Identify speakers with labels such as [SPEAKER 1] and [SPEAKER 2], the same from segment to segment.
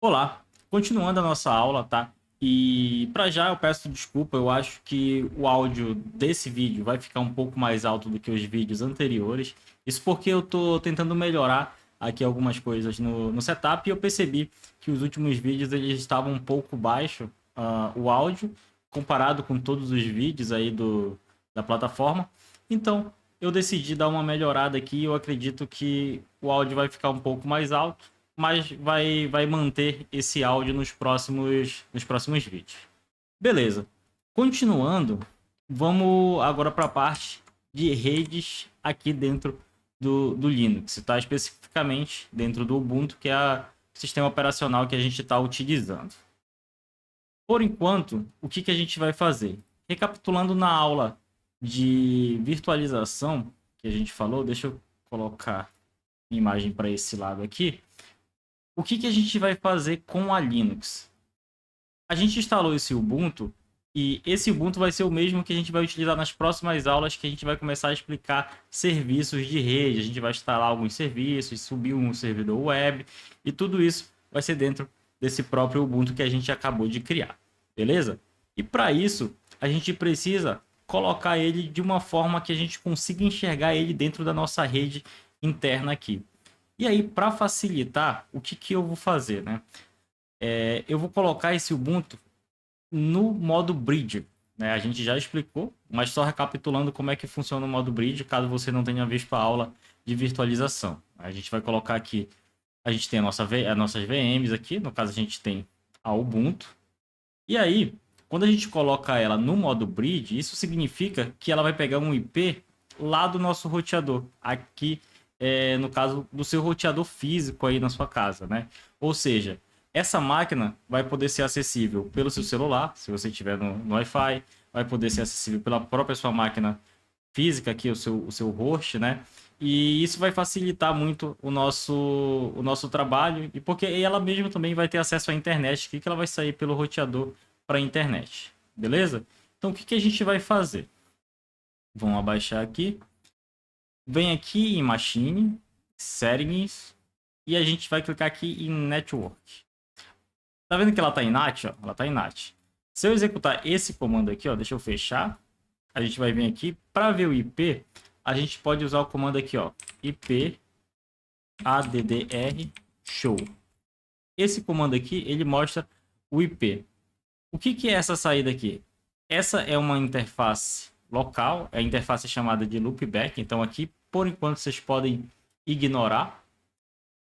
[SPEAKER 1] Olá, continuando a nossa aula, tá? E para já eu peço desculpa, eu acho que o áudio desse vídeo vai ficar um pouco mais alto do que os vídeos anteriores. Isso porque eu tô tentando melhorar aqui algumas coisas no setup e eu percebi que os últimos vídeos eles estavam um pouco baixo, o áudio comparado com todos os vídeos aí da plataforma. Então eu decidi dar uma melhorada aqui e eu acredito que o áudio vai ficar um pouco mais alto, mas vai manter esse áudio nos próximos vídeos. Beleza. Continuando, vamos agora para a parte de redes aqui dentro do Linux, está especificamente dentro do Ubuntu, que é o sistema operacional que a gente está utilizando. Por enquanto, o que a gente vai fazer? Recapitulando na aula de virtualização que a gente falou, deixa eu colocar a imagem para esse lado aqui. O que a gente vai fazer com a Linux? A gente instalou esse Ubuntu e esse Ubuntu vai ser o mesmo que a gente vai utilizar nas próximas aulas, que a gente vai começar a explicar serviços de rede. A gente vai instalar alguns serviços, subir um servidor web e tudo isso vai ser dentro desse próprio Ubuntu que a gente acabou de criar, beleza? E para isso, a gente precisa colocar ele de uma forma que a gente consiga enxergar ele dentro da nossa rede interna aqui. E aí, para facilitar, o que eu vou fazer, né? Eu vou colocar esse Ubuntu no modo Bridge, né? A gente já explicou, mas só recapitulando como é que funciona o modo Bridge, caso você não tenha visto a aula de virtualização. A gente vai colocar aqui, a gente tem as nossas VMs aqui, no caso a gente tem a Ubuntu. E aí, quando a gente coloca ela no modo Bridge, isso significa que ela vai pegar um IP lá do nosso roteador, aqui no caso do seu roteador físico aí na sua casa, né? Ou seja, essa máquina vai poder ser acessível pelo seu celular, se você estiver no Wi-Fi, vai poder ser acessível pela própria sua máquina física aqui, o seu host, né? E isso vai facilitar muito o nosso trabalho, e porque ela mesmo também vai ter acesso à internet, que ela vai sair pelo roteador para a internet, beleza? Então o que a gente vai fazer? Vamos abaixar aqui. Vem aqui em Machine, Settings, e a gente vai clicar aqui em Network. Tá vendo que ela tá em NAT? Ó? Ela tá em NAT. Se eu executar esse comando aqui, ó, deixa eu fechar. A gente vai vir aqui. Para ver o IP, a gente pode usar o comando aqui, ó, IP addr show. Esse comando aqui, ele mostra o IP. O que é essa saída aqui? Essa é uma interface local, é a interface chamada de loopback. Então aqui, por enquanto, vocês podem ignorar.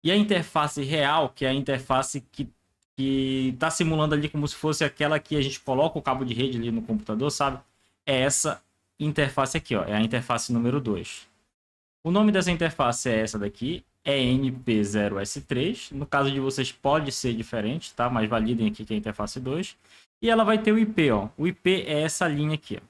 [SPEAKER 1] E a interface real, que é a interface que está simulando ali como se fosse aquela que a gente coloca o cabo de rede ali no computador, sabe? É essa interface aqui, ó, é a interface número 2. O nome dessa interface é essa daqui, é NP0S3. No caso de vocês pode ser diferente, tá? Mas validem aqui que é a interface 2. E ela vai ter o IP, ó. O IP é essa linha aqui, ó.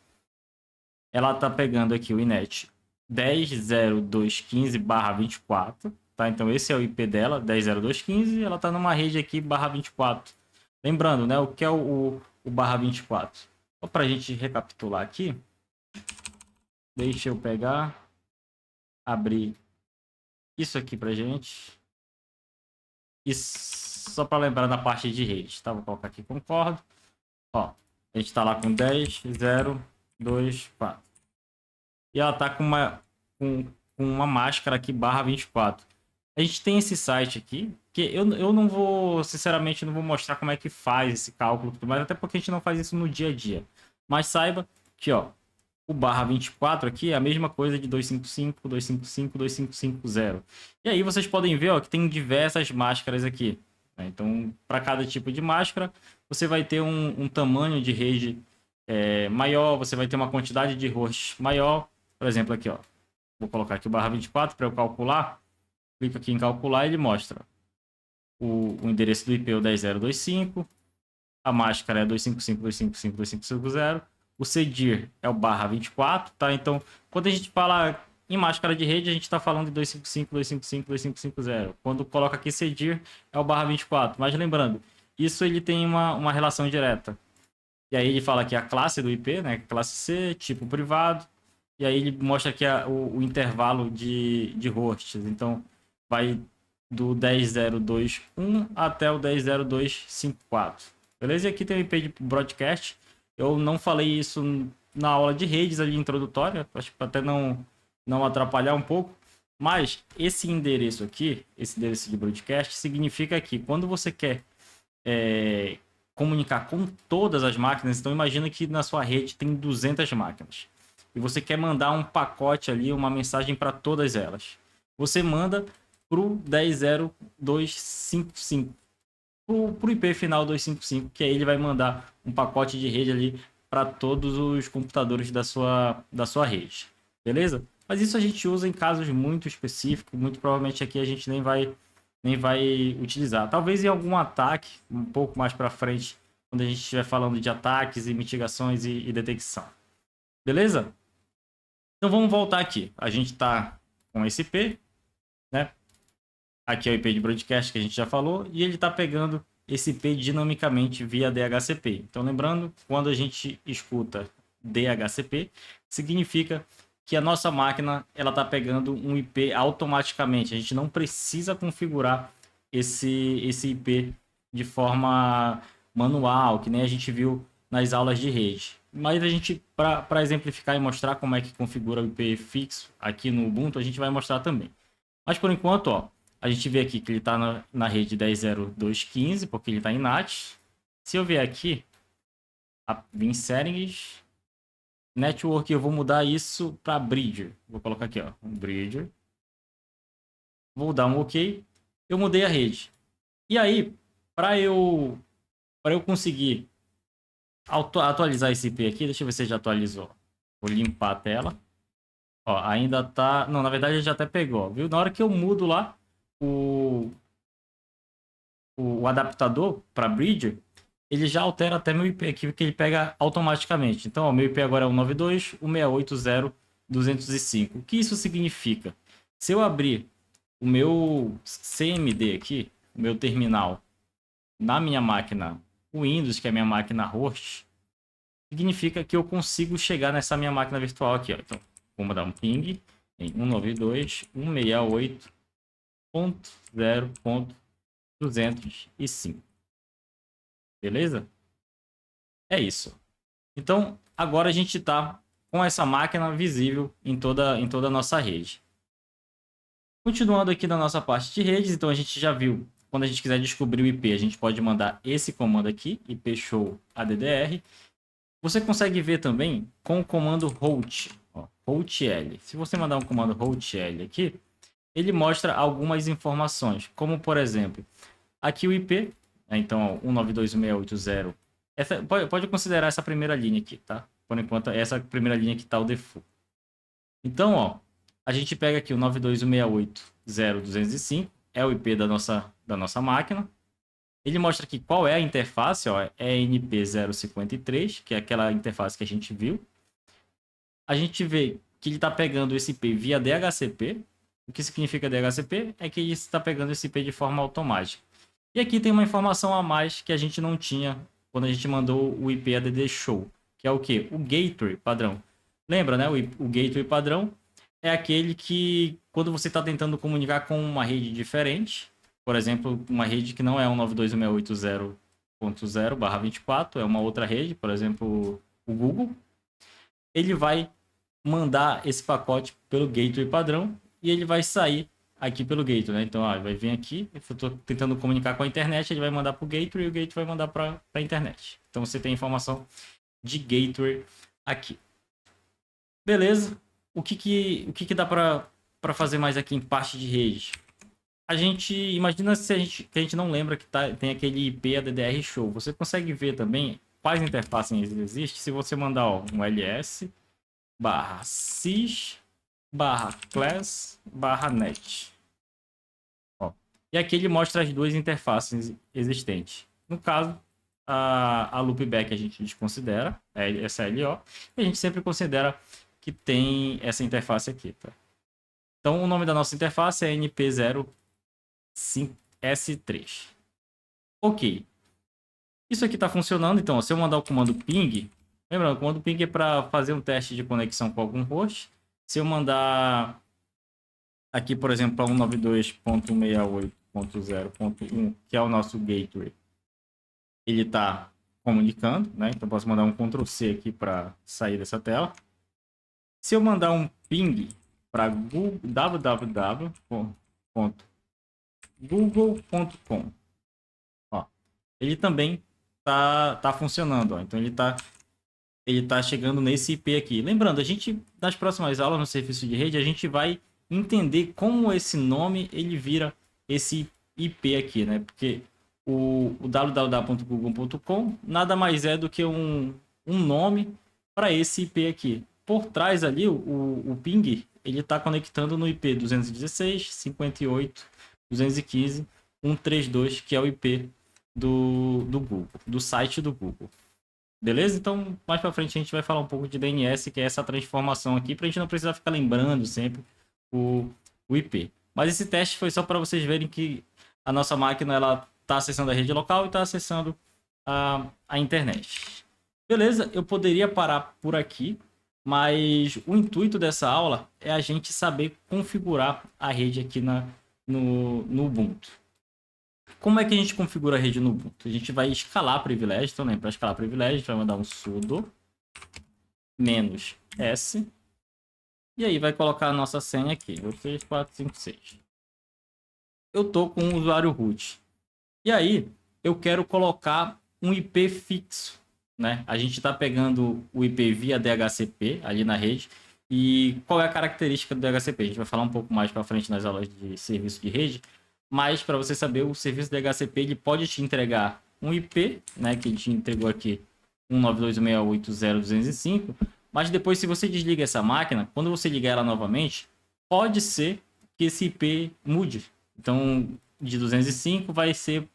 [SPEAKER 1] Ela tá pegando aqui o INET 10.0215/24. Tá? Então esse é o IP dela, 10.0215, ela está numa rede aqui /24. Lembrando, né, o que é o /24? Só para a gente recapitular aqui, deixa eu pegar, abrir isso aqui para gente. E só para lembrar na parte de redes, tá? Vou colocar aqui concordo. Ó, a gente está lá com 10.024. E ela está com uma máscara aqui /24. A gente tem esse site aqui, que eu não vou, sinceramente, não vou mostrar como é que faz esse cálculo, mas até porque a gente não faz isso no dia a dia. Mas saiba que, ó, o /24 aqui é a mesma coisa de 255, 255, 2550. E aí vocês podem ver, ó, que tem diversas máscaras aqui, né? Então, para cada tipo de máscara, você vai ter um tamanho de rede maior, você vai ter uma quantidade de hosts maior. Por exemplo, aqui, ó, vou colocar aqui o /24 para eu calcular. Clica aqui em calcular e ele mostra o endereço do IP é o 10.025, a máscara é 255.255.255.0, o CDIR é o /24, tá? Então, quando a gente fala em máscara de rede, a gente está falando de 255.255.255.0. Quando coloca aqui CDIR, é o /24. Mas lembrando, isso ele tem uma relação direta. E aí ele fala aqui a classe do IP, né? Classe C, tipo privado. E aí ele mostra aqui o intervalo de hosts. Então, vai do 10.0.2.1 até o 10.0.2.5.4. Beleza? E aqui tem o IP de broadcast. Eu não falei isso na aula de redes ali introdutória, acho que até não atrapalhar um pouco. Mas esse endereço aqui, esse endereço de broadcast, significa que quando você quer comunicar com todas as máquinas, então imagina que na sua rede tem 200 máquinas e você quer mandar um pacote ali, uma mensagem para todas elas. Você manda para o 10.0.255, para o IP final 255, que aí ele vai mandar um pacote de rede ali para todos os computadores da sua rede. Beleza? Mas isso a gente usa em casos muito específicos, muito provavelmente aqui a gente nem vai utilizar. Talvez em algum ataque, um pouco mais para frente, quando a gente estiver falando de ataques e mitigações e detecção. Beleza? Então vamos voltar aqui. A gente está com esse IP, né? Aqui é o IP de broadcast que a gente já falou, e ele está pegando esse IP dinamicamente via DHCP. Então lembrando, quando a gente escuta DHCP, significa que a nossa máquina ela está pegando um IP automaticamente. A gente não precisa configurar esse IP de forma manual, que nem a gente viu nas aulas de rede. Mas a gente, para exemplificar e mostrar como é que configura o IP fixo aqui no Ubuntu, a gente vai mostrar também. Mas por enquanto, ó, a gente vê aqui que ele está na rede 10.0.2.15, porque ele está em NAT. Se eu vier aqui, vir em Settings, Network, eu vou mudar isso para Bridger. Vou colocar aqui, ó, um Bridger. Vou dar um OK. Eu mudei a rede. E aí, para eu conseguir atualizar esse IP aqui, deixa eu ver se já atualizou. Vou limpar a tela. Ó, ainda tá... Não, na verdade ele já até pegou, viu? Na hora que eu mudo lá o adaptador para Bridger, ele já altera até meu IP aqui, que ele pega automaticamente. Então, o meu IP agora é o 92.168.0.205. O que isso significa? Se eu abrir o meu CMD aqui, o meu terminal, na minha máquina Windows, que é a minha máquina host, significa que eu consigo chegar nessa minha máquina virtual aqui, ó. Então, vou mandar um ping em 192.168.0.205. Beleza? É isso. Então, agora a gente está com essa máquina visível em toda a nossa rede. Continuando aqui na nossa parte de redes, então a gente já viu, quando a gente quiser descobrir o IP, a gente pode mandar esse comando aqui, ipshow addr. Você consegue ver também com o comando route, ó, route-l. Se você mandar um comando route-l aqui, ele mostra algumas informações, como por exemplo, aqui o IP, né, então 192.168.0. Essa, pode considerar essa primeira linha aqui, tá? Por enquanto, essa primeira linha que está o default. Então, ó, a gente pega aqui o 92.168.0.205, é o IP da nossa máquina. Ele mostra aqui qual é a interface, ó, é NP053, que é aquela interface que a gente viu. A gente vê que ele está pegando esse IP via DHCP. O que significa DHCP? É que ele está pegando esse IP de forma automática. E aqui tem uma informação a mais que a gente não tinha quando a gente mandou o IP add show, que é o que? O gateway padrão. Lembra, né? O gateway padrão é aquele que, quando você está tentando comunicar com uma rede diferente, por exemplo, uma rede que não é 192.168.0.0/24, é uma outra rede, por exemplo, o Google, ele vai mandar esse pacote pelo gateway padrão e ele vai sair aqui pelo gateway, né? Então, ó, vai vir aqui, eu estou tentando comunicar com a internet, ele vai mandar para o gateway e o gateway vai mandar para a internet. Então, você tem informação de gateway aqui. Beleza? O que dá para fazer mais aqui em parte de rede? A gente imagina se que a gente não lembra que tem aquele IP addr show. Você consegue ver também quais interfaces existem se você mandar, ó, um ls/sys/class/net. Ó, e aqui ele mostra as duas interfaces existentes. No caso, a loopback a gente desconsidera, é essa LO, e a gente sempre considera que tem essa interface aqui, tá? Então, o nome da nossa interface é NP05S3. Ok. Isso aqui está funcionando, então, ó, se eu mandar o comando ping, lembrando, o comando ping é para fazer um teste de conexão com algum host. Se eu mandar aqui, por exemplo, para 192.168 192.0.1, que é o nosso gateway, ele está comunicando, né? Então posso mandar um Ctrl C aqui para sair dessa tela. Se eu mandar um ping para www.google.com, ele também tá funcionando, ó. Então ele tá chegando nesse IP aqui. Lembrando, a gente nas próximas aulas no serviço de rede a gente vai entender como esse nome ele vira esse IP aqui, né? Porque o www.google.com nada mais é do que um nome para esse IP aqui. Por trás ali, o ping, ele está conectando no IP 216.58.215.132, que é o IP do Google, do site do Google. Beleza? Então, mais para frente a gente vai falar um pouco de DNS, que é essa transformação aqui, para a gente não precisar ficar lembrando sempre o IP. Mas esse teste foi só para vocês verem que a nossa máquina ela está acessando a rede local e está acessando a internet. Beleza? Eu poderia parar por aqui, mas o intuito dessa aula é a gente saber configurar a rede aqui no Ubuntu. Como é que a gente configura a rede no Ubuntu? A gente vai escalar privilégio. Então, para escalar privilégio, a gente vai mandar um sudo -s. E aí vai colocar a nossa senha aqui, 83456. Eu tô com o usuário root. E aí, eu quero colocar um IP fixo, né? A gente está pegando o IP via DHCP ali na rede. E qual é a característica do DHCP? A gente vai falar um pouco mais para frente nas aulas de serviço de rede. Mas para você saber, o serviço DHCP ele pode te entregar um IP, né? Que a gente entregou aqui, 192.168.0.205. Mas depois, se você desliga essa máquina, quando você ligar ela novamente, pode ser que esse IP mude. Então, de 205 vai ser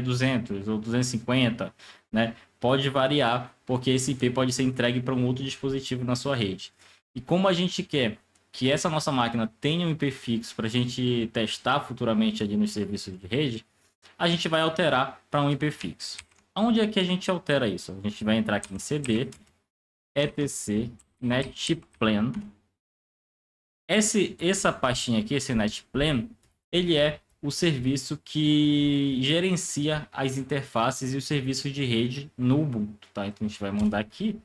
[SPEAKER 1] 200 ou 250, né? Pode variar, porque esse IP pode ser entregue para um outro dispositivo na sua rede. E como a gente quer que essa nossa máquina tenha um IP fixo para a gente testar futuramente ali nos serviços de rede, a gente vai alterar para um IP fixo. Onde é que a gente altera isso? A gente vai entrar aqui em cd etc netplan. Essa pastinha aqui, esse netplan, ele é o serviço que gerencia as interfaces e os serviços de rede no Ubuntu, tá? Então a gente vai mandar aqui.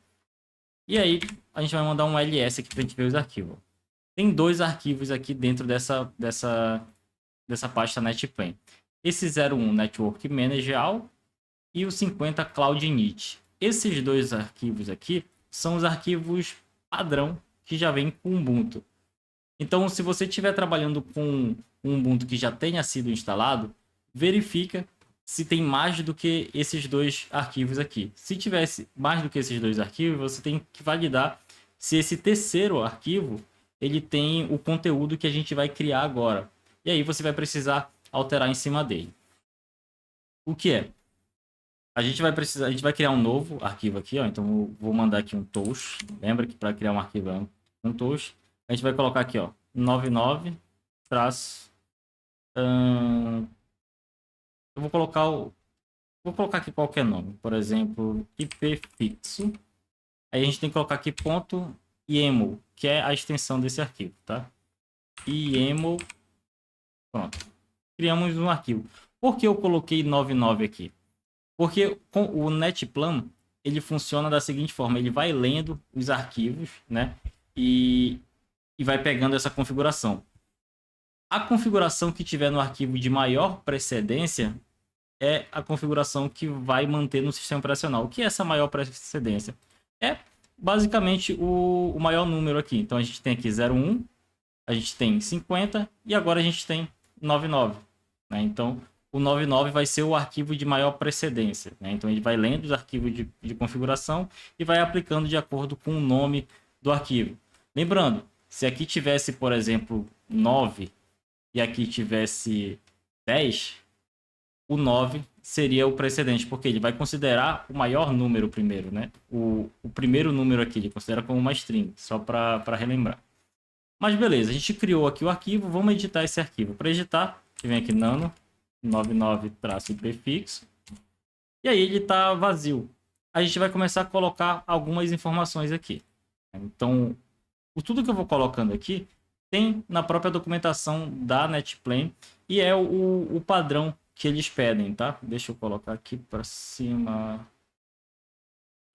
[SPEAKER 1] E aí a gente vai mandar um ls aqui para a gente ver os arquivos. Tem dois arquivos aqui dentro dessa pasta netplan. Esse 01 Network Manager e o 50 Cloud Init. Esses dois arquivos aqui são os arquivos padrão que já vem com o Ubuntu. Então, se você estiver trabalhando com um Ubuntu que já tenha sido instalado, verifica se tem mais do que esses dois arquivos aqui. Se tivesse mais do que esses dois arquivos, você tem que validar se esse terceiro arquivo ele tem o conteúdo que a gente vai criar agora. E aí você vai precisar alterar em cima dele. O que é? A gente vai criar um novo arquivo aqui, ó. Então eu vou mandar aqui um toast. Lembra que para criar um arquivo é um toast. A gente vai colocar aqui, ó, 99 traço. Eu vou colocar aqui qualquer nome, por exemplo, IP fixo. Aí a gente tem que colocar aqui ponto .yaml, que é a extensão desse arquivo, tá? YAML. Pronto. Criamos um arquivo. Por que eu coloquei 99 aqui? Porque com o netplan, ele funciona da seguinte forma, ele vai lendo os arquivos, né? E vai pegando essa configuração. A configuração que tiver no arquivo de maior precedência é a configuração que vai manter no sistema operacional. O que é essa maior precedência? É basicamente o maior número aqui. Então a gente tem aqui 01, a gente tem 50 e agora a gente tem 99, né? Então o 99 vai ser o arquivo de maior precedência, né? Então ele vai lendo os arquivos de configuração e vai aplicando de acordo com o nome do arquivo. Lembrando, se aqui tivesse, por exemplo, 9 e aqui tivesse 10, o 9 seria o precedente, porque ele vai considerar o maior número primeiro, né? O primeiro número aqui ele considera como uma string, só para relembrar. Mas beleza, a gente criou aqui o arquivo, vamos editar esse arquivo. Para editar, vem aqui nano 99-IP fixo. E aí ele está vazio. A gente vai começar a colocar algumas informações aqui. Então, tudo que eu vou colocando aqui tem na própria documentação da NetPlane e é o padrão que eles pedem, tá? Deixa eu colocar aqui para cima.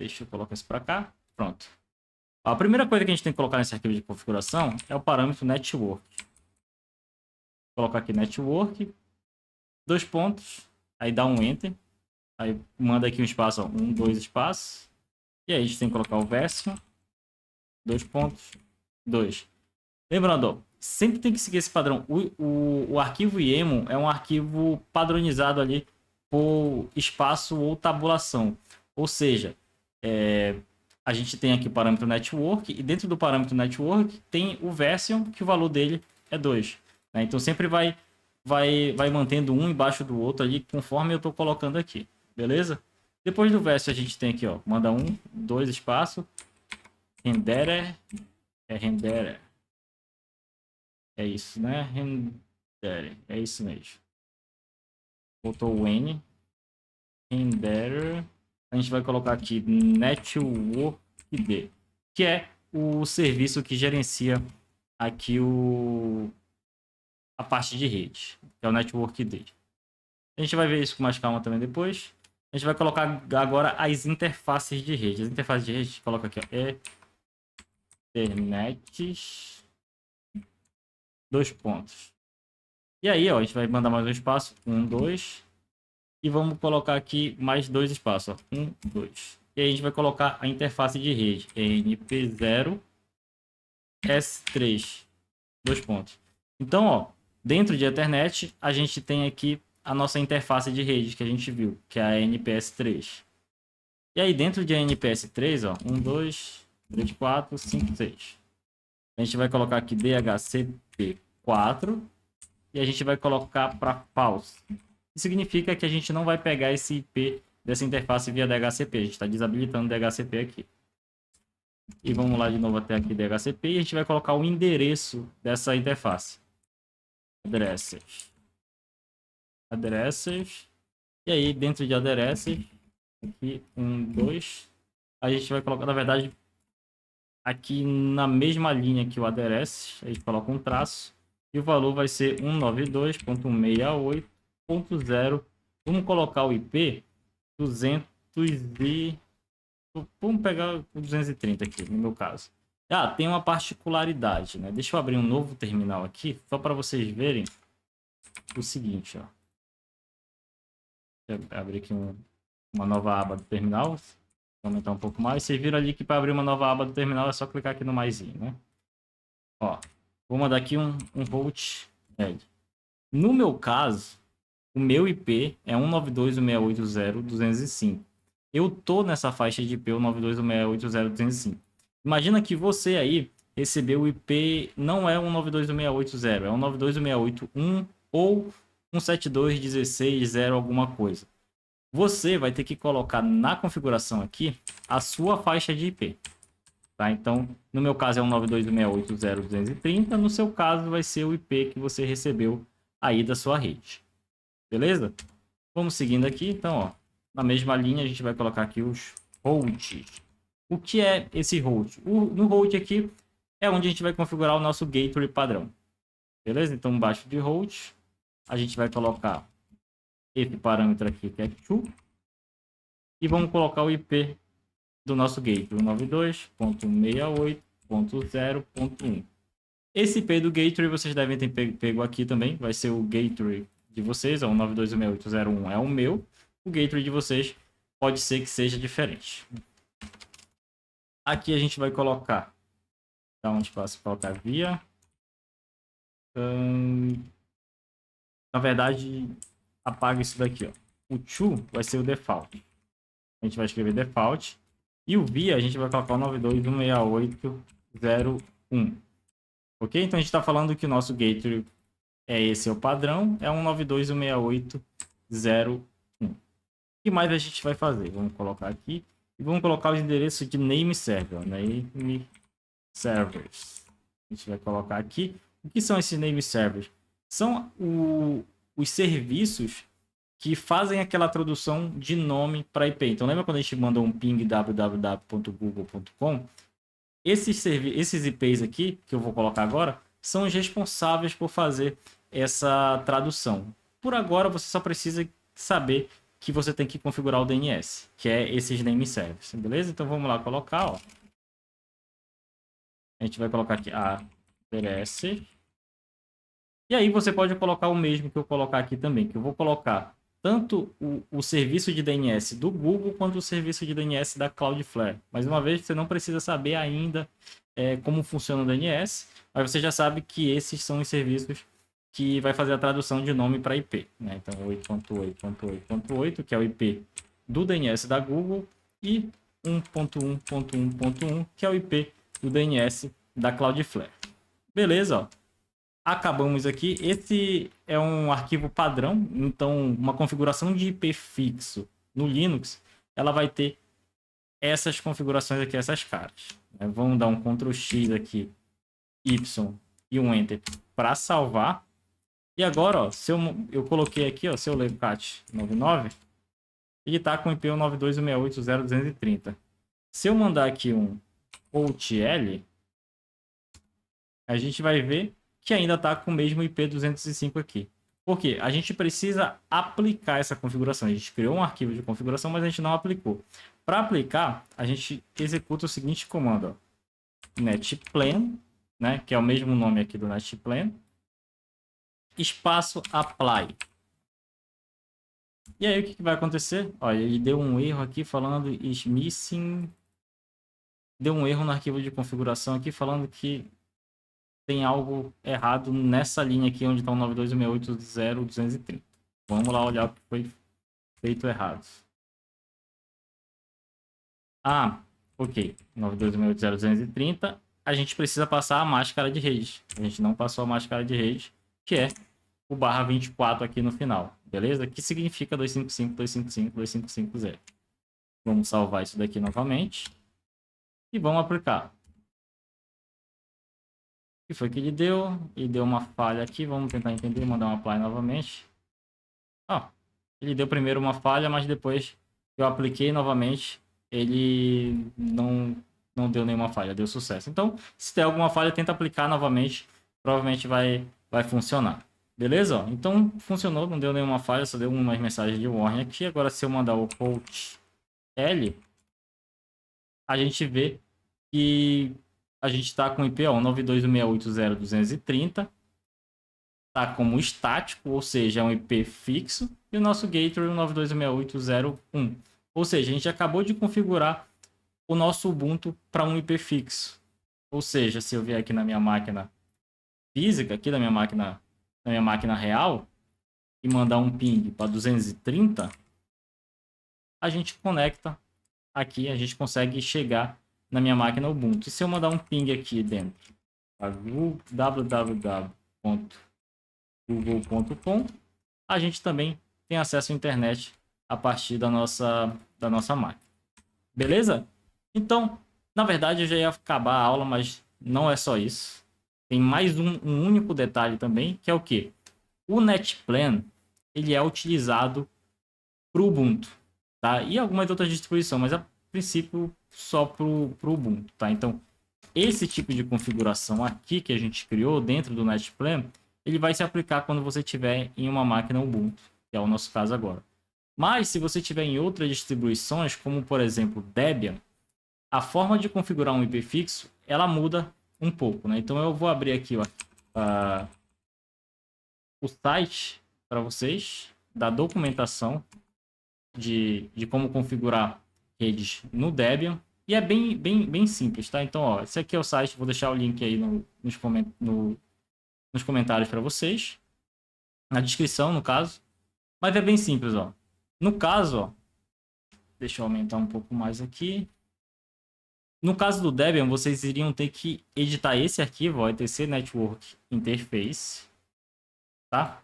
[SPEAKER 1] Deixa eu colocar isso para cá. Pronto. A primeira coisa que a gente tem que colocar nesse arquivo de configuração é o parâmetro network. Vou colocar aqui network, 2 pontos, aí dá um enter, aí manda aqui um espaço, ó, 1, 2 espaços, e aí a gente tem que colocar o version, 2 pontos, 2. Lembrando, ó, sempre tem que seguir esse padrão. O arquivo YAML é um arquivo padronizado ali por espaço ou tabulação. Ou seja, a gente tem aqui o parâmetro network e dentro do parâmetro network tem o version, que o valor dele é 2. Né? Então sempre vai mantendo um embaixo do outro ali conforme eu estou colocando aqui. Beleza? Depois do version a gente tem aqui, ó, manda 1, 2 espaço, renderer, renderer. É isso, né? Renderer, é isso mesmo. Botou o N, renderer. A gente vai colocar aqui network D, que é o serviço que gerencia aqui a parte de rede, que é o network D. A gente vai ver isso com mais calma também depois. A gente vai colocar agora as interfaces de rede. As interfaces de rede a gente coloca aqui, ó, Ethernet, 2 pontos. E aí, ó, a gente vai mandar mais um espaço, 1, 2. E vamos colocar aqui mais 2 espaços, ó, 1, 2. E aí a gente vai colocar a interface de rede, NP0 S3, 2 pontos. Então, ó, dentro de Ethernet, a gente tem aqui a nossa interface de rede que a gente viu, que é a NPS3. E aí dentro de NPS3, ó, 1, 2, 3, 4, 5, 6. A gente vai colocar aqui DHCP4 e a gente vai colocar para false. Isso significa que a gente não vai pegar esse IP dessa interface via DHCP. A gente está desabilitando o DHCP aqui. E vamos lá de novo até aqui DHCP e a gente vai colocar o endereço dessa interface. Addresses. E aí dentro de addresses, aqui 1, 2, a gente vai colocar, na verdade, aqui na mesma linha que o address, a gente coloca um traço e o valor vai ser 192.168.0. Vamos colocar o IP 200 e... Vamos pegar o 230 aqui, no meu caso. Ah, tem uma particularidade, né? Deixa eu abrir um novo terminal aqui, só para vocês verem o seguinte, ó. Deixa eu abrir aqui uma nova aba do terminal. Vou aumentar um pouco mais. Vocês viram ali que para abrir uma nova aba do terminal é só clicar aqui no maisinho, né? Ó, vou mandar aqui um host add. No meu caso, o meu IP é 192.168.0.205. Eu tô nessa faixa de IP 192.168.0.205. Imagina que você aí recebeu o IP não é 192.168.0, é 192.168.1 ou 172.16.0 alguma coisa. Você vai ter que colocar na configuração aqui a sua faixa de IP. Tá? Então, no meu caso é 192.168.0.230, no seu caso vai ser o IP que você recebeu aí da sua rede. Beleza? Vamos seguindo aqui, então, ó, na mesma linha a gente vai colocar aqui os hosts. O que é esse host? No host aqui é onde a gente vai configurar o nosso gateway padrão. Beleza? Então, embaixo de host, a gente vai colocar esse parâmetro aqui que é to e vamos colocar o IP do nosso gateway, 192.168.0.1. Esse IP do gateway vocês devem ter pego aqui também, vai ser o gateway de vocês, ó, o 192.168.0.1 é o meu, o gateway de vocês pode ser que seja diferente. Aqui a gente vai colocar, dá um espaço para colocar via. Na verdade, apaga isso daqui, ó. O to vai ser o default. A gente vai escrever default. E o via a gente vai colocar o 92.168.0.1. Ok? Então a gente está falando que o nosso gateway esse é o padrão, é 192.168.0.1. O que mais a gente vai fazer? Vamos colocar aqui e vamos colocar os endereços de name server, name servers. A gente vai colocar aqui. O que são esses name servers? São os serviços que fazem aquela tradução de nome para IP. Então lembra quando a gente mandou um ping www.google.com? Esses IPs aqui, que eu vou colocar agora, são os responsáveis por fazer essa tradução. Por agora, você só precisa saber que você tem que configurar o DNS, que é esses name service, beleza? Então vamos lá colocar, ó. A gente vai colocar aqui address. E aí você pode colocar o mesmo que eu colocar aqui também, que eu vou colocar tanto o serviço de DNS do Google quanto o serviço de DNS da Cloudflare. Mais uma vez, você não precisa saber ainda como funciona o DNS, mas você já sabe que esses são os serviços que vai fazer a tradução de nome para IP, né? Então 8.8.8.8, que é o IP do DNS da Google, e 1.1.1.1, que é o IP do DNS da Cloudflare. Beleza, ó. Acabamos aqui. Esse é um arquivo padrão, então uma configuração de IP fixo no Linux, ela vai ter essas configurações aqui, essas caras. Vamos dar um Ctrl X aqui, Y e um Enter para salvar. E agora, ó, se eu coloquei aqui, ó, se eu ler cat 99, ele está com IP 192.168.0.230. Se eu mandar aqui um outl, a gente vai ver que ainda está com o mesmo IP 205 aqui. Por quê? A gente precisa aplicar essa configuração. A gente criou um arquivo de configuração, mas a gente não aplicou. Para aplicar, a gente executa o seguinte comando, ó. Netplan, né, que é o mesmo nome aqui do Netplan, espaço apply. E aí o que vai acontecer? Olha, ele deu um erro aqui falando is missing. Deu um erro no arquivo de configuração aqui falando que tem algo errado nessa linha aqui onde está o 92.168.0.230. Vamos lá olhar o que foi feito errado. Ok. 92.168.0.230. A gente precisa passar a máscara de rede. A gente não passou a máscara de rede, que é o /24 aqui no final. Beleza? Que significa 255.255.255.0. Vamos salvar isso daqui novamente. E vamos aplicar. O que foi que ele deu? Ele deu uma falha aqui. Vamos tentar entender, mandar um apply novamente. Ele deu primeiro uma falha, mas depois que eu apliquei novamente, ele não deu nenhuma falha, deu sucesso. Então, se der alguma falha, tenta aplicar novamente. Provavelmente vai funcionar. Beleza? Então, funcionou, não deu nenhuma falha, só deu umas mensagens de warning aqui. Agora, se eu mandar o post L, a gente vê que a gente está com IP 92.168.0.230. Está como estático, ou seja, é um IP fixo. E o nosso gateway 92.168.0.1. Ou seja, a gente acabou de configurar o nosso Ubuntu para um IP fixo. Ou seja, se eu vier aqui na minha máquina física, aqui na minha máquina real, e mandar um ping para 230, a gente conecta aqui, a gente consegue chegar na minha máquina Ubuntu. E se eu mandar um ping aqui dentro, www.google.com, a gente também tem acesso à internet a partir da nossa máquina. Beleza? Então, na verdade, eu já ia acabar a aula, mas não é só isso. Tem mais um único detalhe também, que é o quê? O Netplan, ele é utilizado para o Ubuntu, tá? E algumas outras distribuições, mas a princípio só para o Ubuntu, tá? Então, esse tipo de configuração aqui que a gente criou dentro do Netplan, ele vai se aplicar quando você estiver em uma máquina Ubuntu, que é o nosso caso agora. Mas se você estiver em outras distribuições, como por exemplo Debian, a forma de configurar um IP fixo, ela muda um pouco, né? Então eu vou abrir aqui, ó, o site para vocês da documentação de como configurar redes no Debian. E é bem simples, tá? Então, ó, esse aqui é o site, vou deixar o link aí nos comentários para vocês, na descrição, no caso. Mas é bem simples, ó. No caso, ó, deixa eu aumentar um pouco mais aqui. No caso do Debian, vocês iriam ter que editar esse arquivo, ó, etc network interface, tá?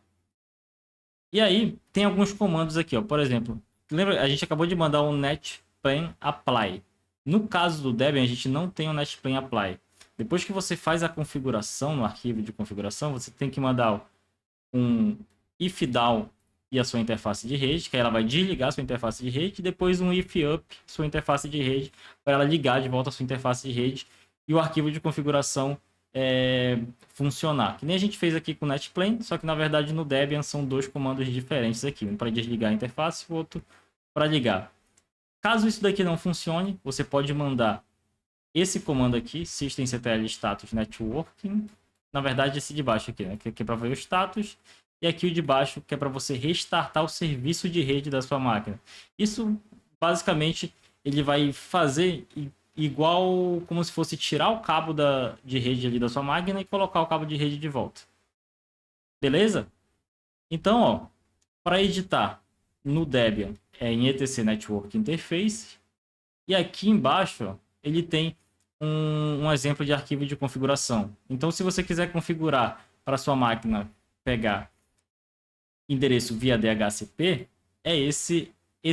[SPEAKER 1] E aí, tem alguns comandos aqui, ó. Por exemplo, lembra, a gente acabou de mandar um netplan apply. No caso do Debian, a gente não tem um netplan apply. Depois que você faz a configuração no arquivo de configuração, você tem que mandar um if down e a sua interface de rede, que aí ela vai desligar a sua interface de rede, e depois um if up sua interface de rede, para ela ligar de volta a sua interface de rede, e o arquivo de configuração funcionar. Que nem a gente fez aqui com o NetPlane, só que na verdade no Debian são dois comandos diferentes aqui, um para desligar a interface e o outro para ligar. Caso isso daqui não funcione, você pode mandar esse comando aqui, systemctl status networking, na verdade esse de baixo aqui, né, que é para ver o status, e aqui o de baixo que é para você restartar o serviço de rede da sua máquina. Isso basicamente ele vai fazer igual como se fosse tirar o cabo de rede ali da sua máquina e colocar o cabo de rede de volta. Beleza? Então, ó, para editar no Debian em etc network interface, e aqui embaixo ó, ele tem um exemplo de arquivo de configuração. Então, se você quiser configurar para sua máquina pegar endereço via DHCP, é esse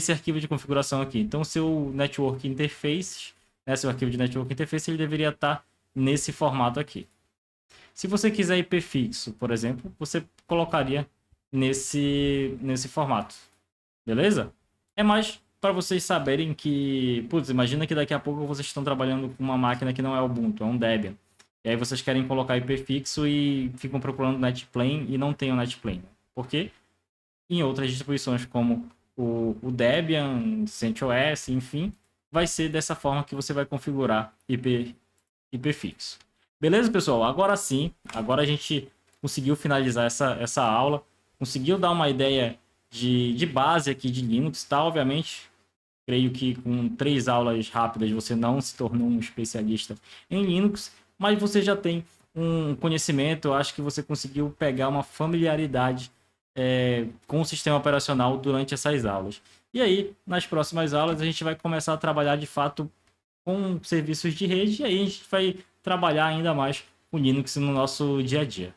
[SPEAKER 1] arquivo de configuração aqui. Então, seu network interface, né, seu arquivo de network interface, ele deveria estar nesse formato aqui. Se você quiser IP fixo, por exemplo, você colocaria nesse formato. Beleza? É mais para vocês saberem que, putz, imagina que daqui a pouco vocês estão trabalhando com uma máquina que não é Ubuntu, é um Debian. E aí vocês querem colocar IP fixo e ficam procurando NetPlane e não tem o NetPlane. Por quê? Em outras distribuições como o Debian, CentOS, enfim, vai ser dessa forma que você vai configurar IP fixo. Beleza, pessoal? Agora sim, agora a gente conseguiu finalizar essa aula, conseguiu dar uma ideia de base aqui de Linux, tá? Obviamente, creio que com 3 aulas rápidas você não se tornou um especialista em Linux, mas você já tem um conhecimento, eu acho que você conseguiu pegar uma familiaridade com o sistema operacional durante essas aulas. E aí, nas próximas aulas, a gente vai começar a trabalhar de fato com serviços de rede e aí a gente vai trabalhar ainda mais com Linux no nosso dia a dia.